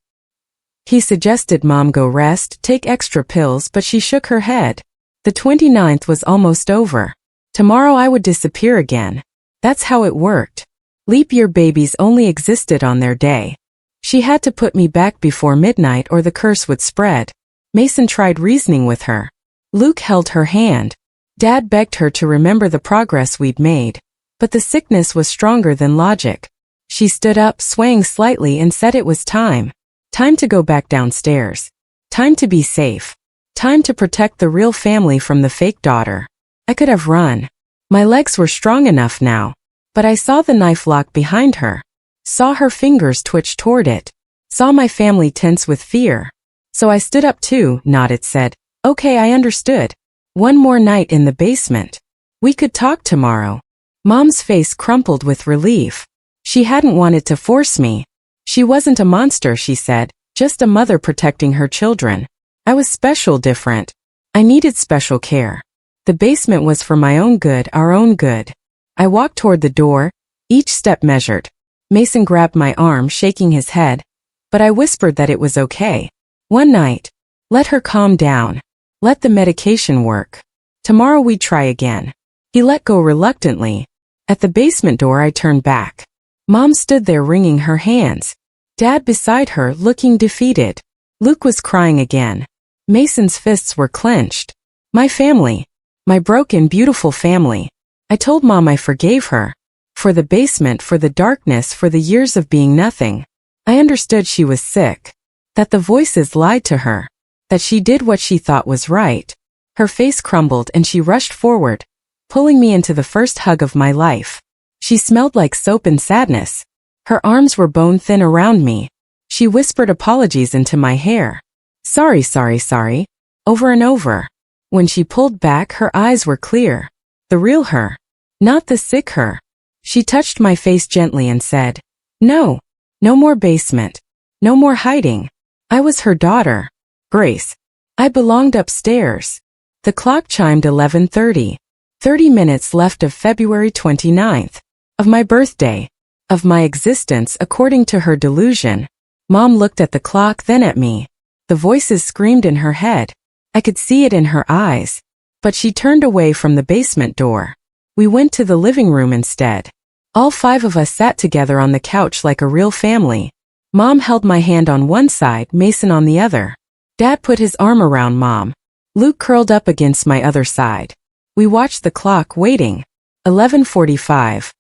He suggested Mom go rest, take extra pills, but she shook her head. The 29th was almost over. Tomorrow I would disappear again. That's how it worked. Leap year babies only existed on their day. She had to put me back before midnight or the curse would spread. Mason tried reasoning with her. Luke held her hand. Dad begged her to remember the progress we'd made. But the sickness was stronger than logic. She stood up, swaying slightly, and said it was time. Time to go back downstairs. Time to be safe. Time to protect the real family from the fake daughter. I could have run. My legs were strong enough now. But I saw the knife lock behind her. Saw her fingers twitch toward it. Saw my family tense with fear. So I stood up too, nodded, said, "Okay, I understood. One more night in the basement. We could talk tomorrow." Mom's face crumpled with relief. She hadn't wanted to force me. She wasn't a monster, she said, just a mother protecting her children. I was special, different. I needed special care. The basement was for my own good, our own good. I walked toward the door, each step measured. Mason grabbed my arm, shaking his head, but I whispered that it was okay. One night. Let her calm down. Let the medication work. Tomorrow we'd try again. He let go reluctantly. At the basement door I turned back. Mom stood there wringing her hands. Dad beside her, looking defeated. Luke was crying again. Mason's fists were clenched. My family. My broken, beautiful family. I told Mom I forgave her. For the basement, for the darkness, for the years of being nothing. I understood she was sick. That the voices lied to her. That she did what she thought was right. Her face crumbled and she rushed forward, pulling me into the first hug of my life. She smelled like soap and sadness. Her arms were bone-thin around me. She whispered apologies into my hair. Sorry, sorry, sorry. Over and over. When she pulled back, her eyes were clear. The real her. Not the sick her. She touched my face gently and said, "No. No more basement. No more hiding. I was her daughter. Grace. I belonged upstairs." The clock chimed 11:30. 30 minutes left of February 29th. Of my birthday. Of my existence according to her delusion. Mom looked at the clock, then at me. The voices screamed in her head. I could see it in her eyes. But she turned away from the basement door. We went to the living room instead. All 5 of us sat together on the couch like a real family. Mom held my hand on one side, Mason on the other. Dad put his arm around Mom. Luke curled up against my other side. We watched the clock, waiting. 11:45.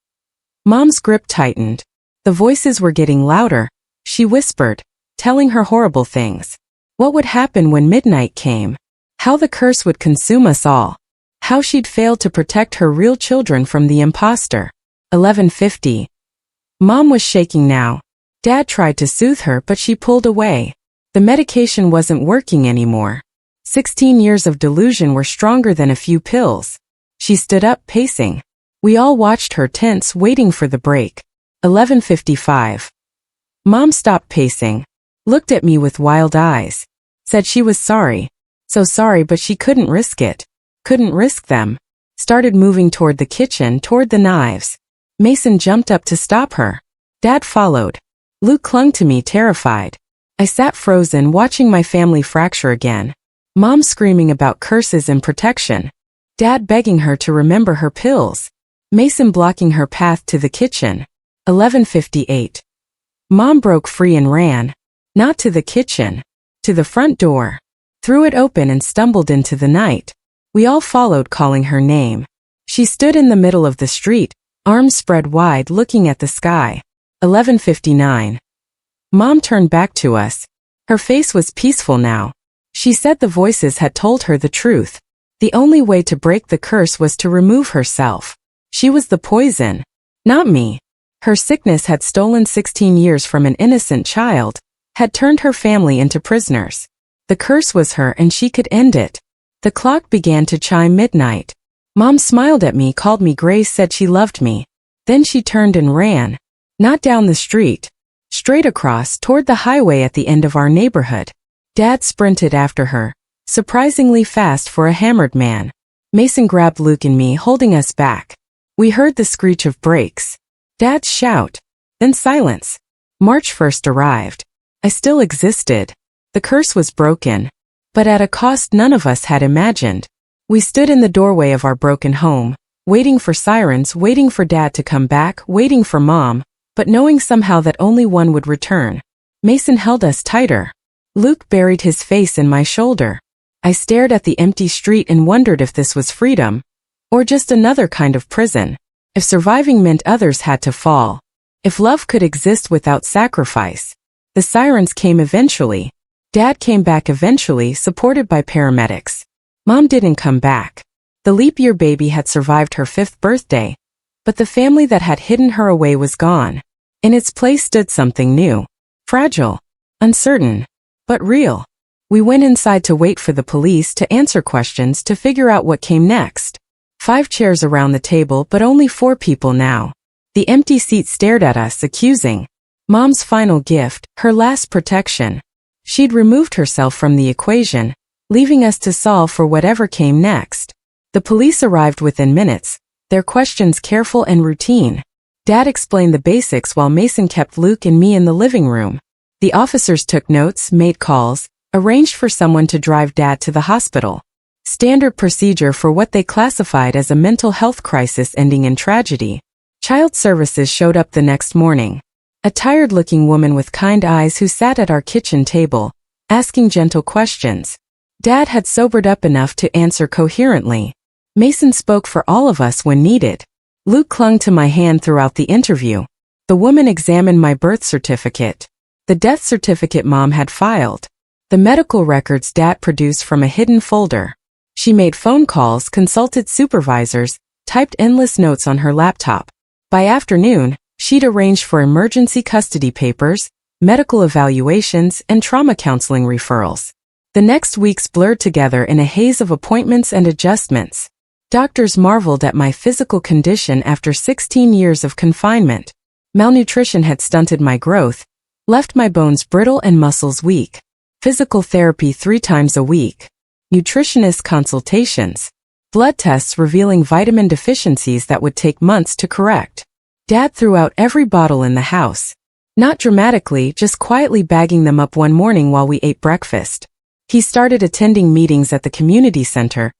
Mom's grip tightened. The voices were getting louder. She whispered, telling her horrible things. What would happen when midnight came? How the curse would consume us all. How she'd failed to protect her real children from the imposter. 11:50. Mom was shaking now. Dad tried to soothe her, but she pulled away. The medication wasn't working anymore. 16 years of delusion were stronger than a few pills. She stood up, pacing. We all watched her, tense, waiting for the break. 11:55. Mom stopped pacing. Looked at me with wild eyes. Said she was sorry. So sorry, but she couldn't risk it. Couldn't risk them. Started moving toward the kitchen, toward the knives. Mason jumped up to stop her. Dad followed. Luke clung to me, terrified. I sat frozen, watching my family fracture again. Mom screaming about curses and protection. Dad begging her to remember her pills. Mason blocking her path to the kitchen. 11:58. Mom broke free and ran. Not to the kitchen. To the front door. Threw it open and stumbled into the night. We all followed, calling her name. She stood in the middle of the street, arms spread wide, looking at the sky. 11:59. Mom turned back to us. Her face was peaceful now. She said the voices had told her the truth. The only way to break the curse was to remove herself. She was the poison. Not me. Her sickness had stolen 16 years from an innocent child, had turned her family into prisoners. The curse was her and she could end it. The clock began to chime midnight. Mom smiled at me, called me Grace, said she loved me. Then she turned and ran. Not down the street. Straight across, toward the highway at the end of our neighborhood. Dad sprinted after her, surprisingly fast for a hammered man. Mason grabbed Luke and me, holding us back. We heard the screech of brakes. Dad's shout. Then silence. March 1st arrived. I still existed. The curse was broken. But at a cost none of us had imagined. We stood in the doorway of our broken home, waiting for sirens, waiting for Dad to come back, waiting for Mom, but knowing somehow that only one would return. Mason held us tighter. Luke buried his face in my shoulder. I stared at the empty street and wondered if this was freedom, or just another kind of prison. If surviving meant others had to fall. If love could exist without sacrifice. The sirens came eventually. Dad came back eventually, supported by paramedics. Mom didn't come back. The leap year baby had survived her 5th birthday, but the family that had hidden her away was gone. In its place stood something new. Fragile. Uncertain. But real. We went inside to wait for the police, to answer questions, to figure out what came next. 5 chairs around the table, but only 4 people now. The empty seat stared at us, accusing. Mom's final gift, her last protection. She'd removed herself from the equation, leaving us to solve for whatever came next. The police arrived within minutes, their questions careful and routine. Dad explained the basics while Mason kept Luke and me in the living room. The officers took notes, made calls, arranged for someone to drive Dad to the hospital. Standard procedure for what they classified as a mental health crisis ending in tragedy. Child services showed up the next morning. A tired-looking woman with kind eyes who sat at our kitchen table, asking gentle questions. Dad had sobered up enough to answer coherently. Mason spoke for all of us when needed. Luke clung to my hand throughout the interview. The woman examined my birth certificate. The death certificate Mom had filed. The medical records Dad produced from a hidden folder. She made phone calls, consulted supervisors, typed endless notes on her laptop. By afternoon, she'd arranged for emergency custody papers, medical evaluations, and trauma counseling referrals. The next weeks blurred together in a haze of appointments and adjustments. Doctors marveled at my physical condition after 16 years of confinement. Malnutrition had stunted my growth, left my bones brittle and muscles weak. Physical therapy 3 times a week. Nutritionist consultations. Blood tests revealing vitamin deficiencies that would take months to correct. Dad threw out every bottle in the house. Not dramatically, just quietly bagging them up one morning while we ate breakfast. He started attending meetings at the community center,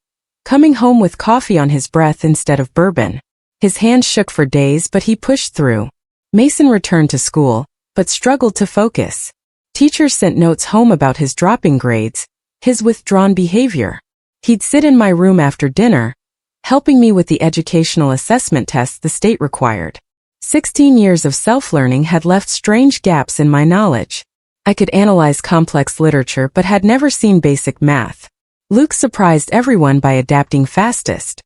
coming home with coffee on his breath instead of bourbon. His hands shook for days, but he pushed through. Mason returned to school, but struggled to focus. Teachers sent notes home about his dropping grades, his withdrawn behavior. He'd sit in my room after dinner, helping me with the educational assessment tests the state required. 16 years of self-learning had left strange gaps in my knowledge. I could analyze complex literature but had never seen basic math. Luke surprised everyone by adapting fastest.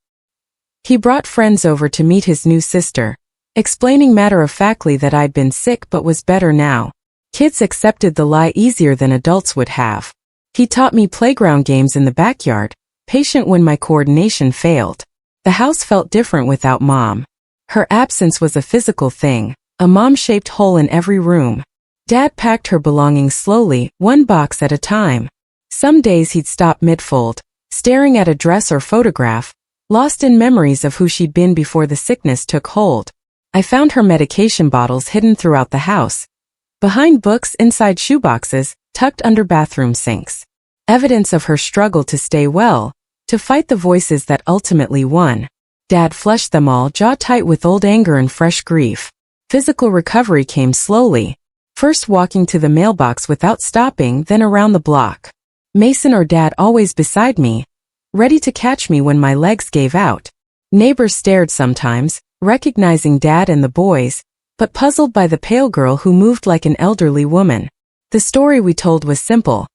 He brought friends over to meet his new sister, explaining matter-of-factly that I'd been sick but was better now. Kids accepted the lie easier than adults would have. He taught me playground games in the backyard, patient when my coordination failed. The house felt different without Mom. Her absence was a physical thing, a mom-shaped hole in every room. Dad packed her belongings slowly, one box at a time. Some days he'd stop mid-fold, staring at a dress or photograph, lost in memories of who she'd been before the sickness took hold. I found her medication bottles hidden throughout the house, behind books, inside shoeboxes, tucked under bathroom sinks. Evidence of her struggle to stay well, to fight the voices that ultimately won. Dad flushed them all, jaw tight with old anger and fresh grief. Physical recovery came slowly, first walking to the mailbox without stopping, then around the block. Mason or Dad always beside me, ready to catch me when my legs gave out. Neighbors stared sometimes, recognizing Dad and the boys, but puzzled by the pale girl who moved like an elderly woman. The story we told was simple.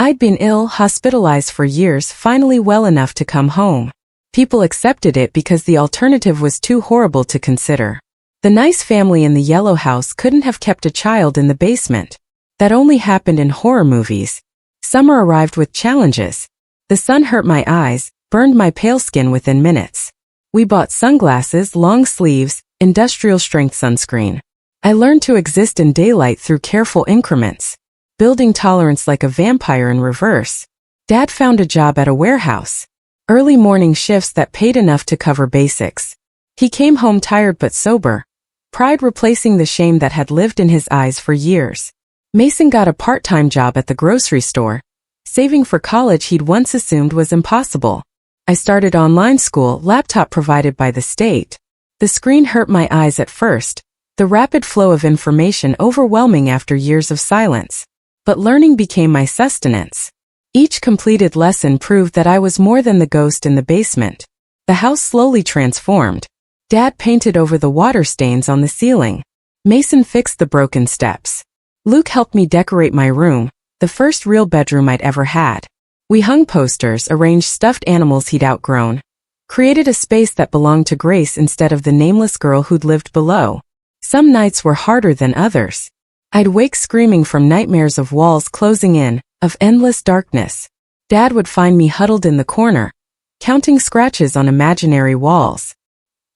I'd been ill, hospitalized for years, finally well enough to come home. People accepted it because the alternative was too horrible to consider. The nice family in the yellow house couldn't have kept a child in the basement. That only happened in horror movies. Summer arrived with challenges. The sun hurt my eyes, burned my pale skin within minutes. We bought sunglasses, long sleeves, industrial-strength sunscreen. I learned to exist in daylight through careful increments, building tolerance like a vampire in reverse. Dad found a job at a warehouse. Early morning shifts that paid enough to cover basics. He came home tired but sober, pride replacing the shame that had lived in his eyes for years. Mason got a part-time job at the grocery store, saving for college he'd once assumed was impossible. I started online school, laptop provided by the state. The screen hurt my eyes at first, the rapid flow of information overwhelming after years of silence. But learning became my sustenance. Each completed lesson proved that I was more than the ghost in the basement. The house slowly transformed. Dad painted over the water stains on the ceiling. Mason fixed the broken steps. Luke helped me decorate my room, the first real bedroom I'd ever had. We hung posters, arranged stuffed animals he'd outgrown, created a space that belonged to Grace instead of the nameless girl who'd lived below. Some nights were harder than others. I'd wake screaming from nightmares of walls closing in, of endless darkness. Dad would find me huddled in the corner, counting scratches on imaginary walls.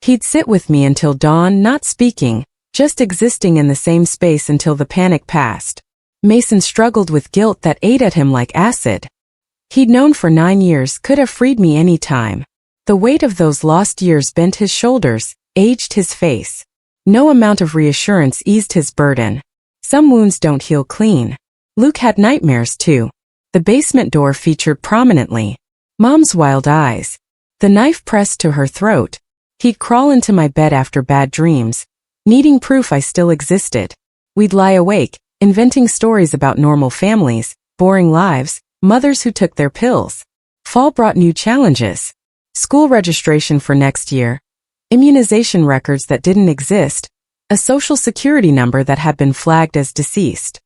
He'd sit with me until dawn, not speaking, just existing in the same space until the panic passed. Mason struggled with guilt that ate at him like acid. He'd known for 9 years could have freed me any time. The weight of those lost years bent his shoulders, aged his face. No amount of reassurance eased his burden. Some wounds don't heal clean. Luke had nightmares too. The basement door featured prominently. Mom's wild eyes. The knife pressed to her throat. He'd crawl into my bed after bad dreams, needing proof I still existed. We'd lie awake, inventing stories about normal families, boring lives, mothers who took their pills. Fall brought new challenges. School registration for next year, immunization records that didn't exist, a social security number that had been flagged as deceased.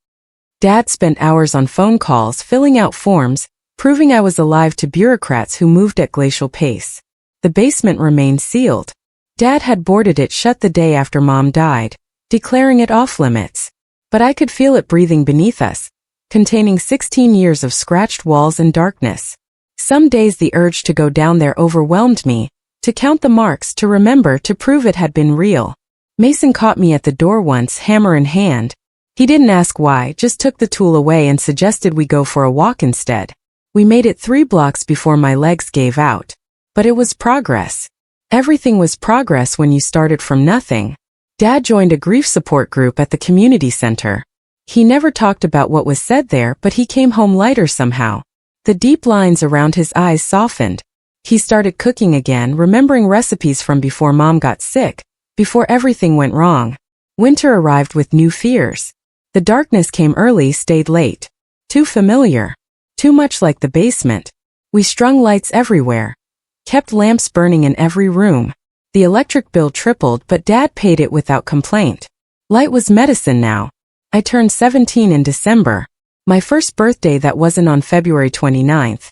Dad spent hours on phone calls filling out forms, proving I was alive to bureaucrats who moved at glacial pace. The basement remained sealed. Dad had boarded it shut the day after Mom died, declaring it off limits. But I could feel it breathing beneath us, containing 16 years of scratched walls and darkness. Some days the urge to go down there overwhelmed me, to count the marks, to remember, to prove it had been real. Mason caught me at the door once, hammer in hand. He didn't ask why, just took the tool away and suggested we go for a walk instead. We made it 3 blocks before my legs gave out. But it was progress. Everything was progress when you started from nothing. Dad joined a grief support group at the community center. He never talked about what was said there, but he came home lighter somehow. The deep lines around his eyes softened. He started cooking again, remembering recipes from before Mom got sick, before everything went wrong. Winter arrived with new fears. The darkness came early, stayed late. Too familiar. Too much like the basement. We strung lights everywhere. Kept lamps burning in every room. The electric bill tripled, but Dad paid it without complaint. Light was medicine now. I turned 17 in December. My first birthday that wasn't on February 29th.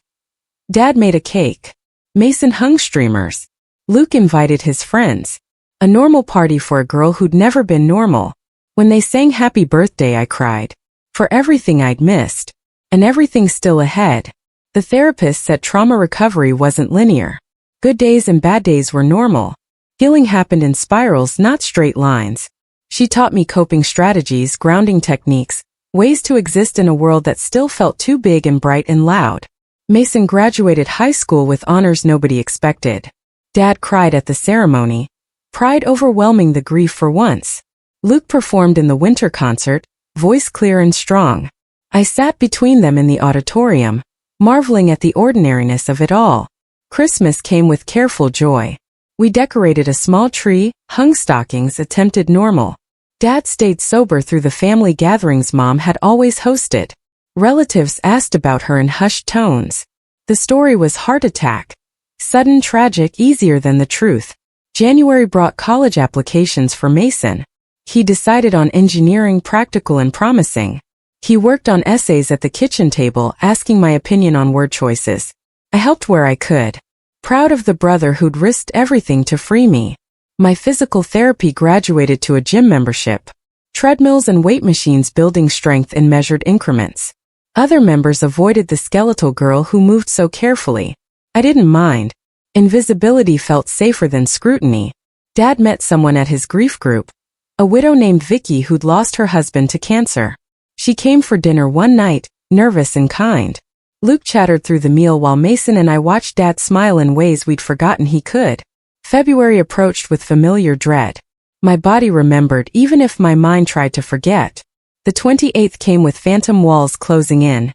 Dad made a cake. Mason hung streamers. Luke invited his friends. A normal party for a girl who'd never been normal. When they sang happy birthday, I cried. For everything I'd missed. And everything still ahead. The therapist said trauma recovery wasn't linear. Good days and bad days were normal. Healing happened in spirals, not straight lines. She taught me coping strategies, grounding techniques, Ways to exist in a world that still felt too big and bright and loud. Mason graduated high school with honors nobody expected. Dad cried at the ceremony, pride overwhelming the grief for once. Luke performed in the winter concert, voice clear and strong. I sat between them in the auditorium, marveling at the ordinariness of it all. Christmas came with careful joy. We decorated a small tree, hung stockings, attempted normal. Dad stayed sober through the family gatherings Mom had always hosted. Relatives asked about her in hushed tones. The story was heart attack. Sudden, tragic, easier than the truth. January brought college applications for Mason. He decided on engineering, practical and promising. He worked on essays at the kitchen table, asking my opinion on word choices. I helped where I could. Proud of the brother who'd risked everything to free me. My physical therapy graduated to a gym membership. Treadmills and weight machines building strength in measured increments. Other members avoided the skeletal girl who moved so carefully. I didn't mind. Invisibility felt safer than scrutiny. Dad met someone at his grief group. A widow named Vicky who'd lost her husband to cancer. She came for dinner one night, nervous and kind. Luke chattered through the meal while Mason and I watched Dad smile in ways we'd forgotten he could. February approached with familiar dread. My body remembered even if my mind tried to forget. The 28th came with phantom walls closing in.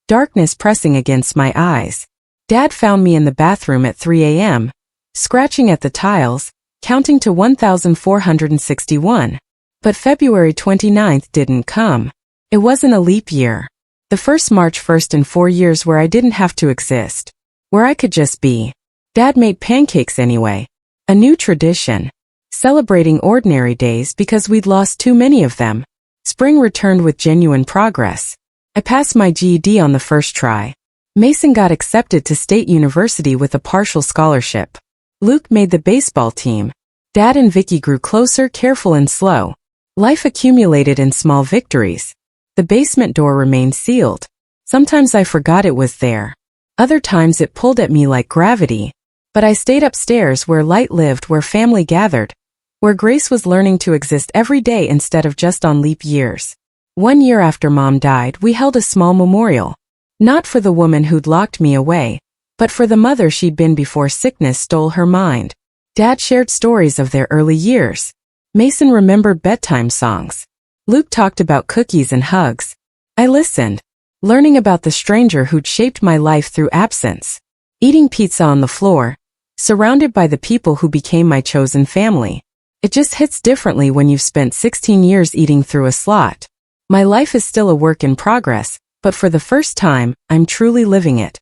Darkness pressing against my eyes. Dad found me in the bathroom at 3 a.m., scratching at the tiles, counting to 1,461. But February 29th didn't come. It wasn't a leap year. The first March 1st in 4 years where I didn't have to exist. Where I could just be. Dad made pancakes anyway. A new tradition. Celebrating ordinary days because we'd lost too many of them. Spring returned with genuine progress. I passed my GED on the first try. Mason got accepted to State University with a partial scholarship. Luke made the baseball team. Dad and Vicky grew closer, careful and slow. Life accumulated in small victories. The basement door remained sealed. Sometimes I forgot it was there. Other times it pulled at me like gravity. But I stayed upstairs where light lived, where family gathered. Where grace was learning to exist every day instead of just on leap years. 1 year after Mom died, we held a small memorial. Not for the woman who'd locked me away, but for the mother she'd been before sickness stole her mind. Dad shared stories of their early years. Mason remembered bedtime songs. Luke talked about cookies and hugs. I listened, learning about the stranger who'd shaped my life through absence. Eating pizza on the floor, surrounded by the people who became my chosen family. It just hits differently when you've spent 16 years eating through a slot. My life is still a work in progress, but for the first time, I'm truly living it.